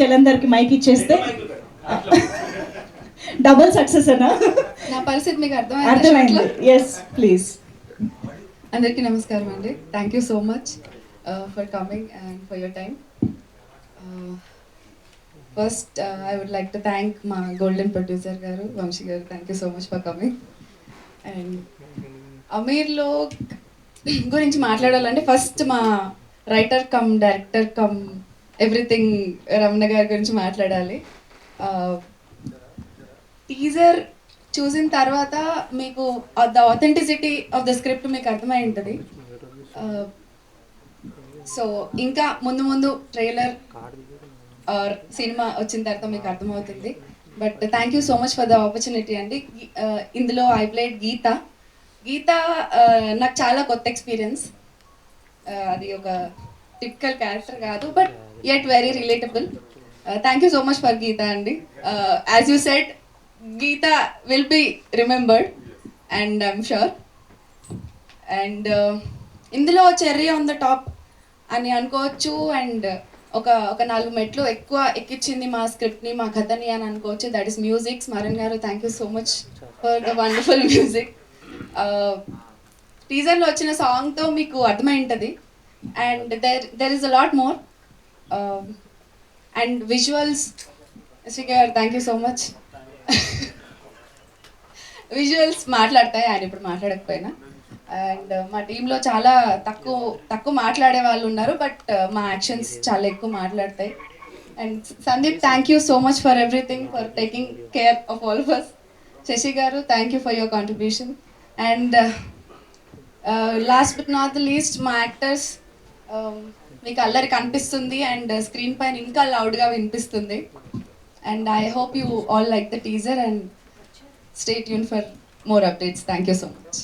చెల్లందరికి mike ఇచ్చేస్తే double success అనా? నా పరిస్థితి మీకు అర్థమైంది. Yes please. అందరికీ నమస్కారం అండి. Thank you so much for coming and for your time. First I would like to thank మా గోల్డెన్ ప్రొడ్యూసర్ గారు వంశీ గారు. Thank you so much for coming. And అమీర్లో గురించి మాట్లాడాలంటే ఫస్ట్ మా writer cum director cum everything Ramana గారి గురించి మాట్లాడాలి. టీజర్ చూసిన తర్వాత మీకు the authenticity of the script మీకు అర్థమై ఉంటుంది. సో ఇంకా ముందు ముందు ట్రైలర్ ఆర్ సినిమా వచ్చిన తర్వాత మీకు అర్థమవుతుంది. But thank you so much for the opportunity అండి. ఇందులో ఐ ప్లేడ్ గీత. గీత నాకు చాలా కొత్త ఎక్స్పీరియన్స్. అది ఒక టిపికల్ క్యారెక్టర్ కాదు, but yet very relatable. Thank you so much for Geetha అండి. As you said, Geetha will be remembered and I'm sure. And ఇందులో చెర్రీ ఆన్ ద టాప్ అని అనుకోవచ్చు. అండ్ ఒక 4 మెట్లు ఎక్కువ ఎక్కించింది మా స్క్రిప్ట్ని, మా కథని అని అనుకోవచ్చు. That is music. స్మరణ్ గారు, thank you so much for the wonderful music. టీజర్లో వచ్చిన సాంగ్తో మీకు అర్థమై ఉంటుంది. And there is a lot more. And visuals, Sri గారు thank you so much. Visuals మాట్లాడతాయి, ఆయన ఇప్పుడు మాట్లాడకపోయినా. అండ్ మా టీంలో చాలా తక్కువ మాట్లాడే వాళ్ళు ఉన్నారు, బట్ మా యాక్షన్స్ చాలా ఎక్కువ మాట్లాడతాయి. And Sandeep, thank you so much for everything, for taking care of all of us. Sashi గారు, thank you for your contribution. And last but not the least, మా యాక్టర్స్. మీకు అల్లరి కనిపిస్తుంది అండ్ స్క్రీన్ పైన ఇంకా లౌడ్గా వినిపిస్తుంది. And I hope you all like the teaser and stay tune for more updates. Thank you so much.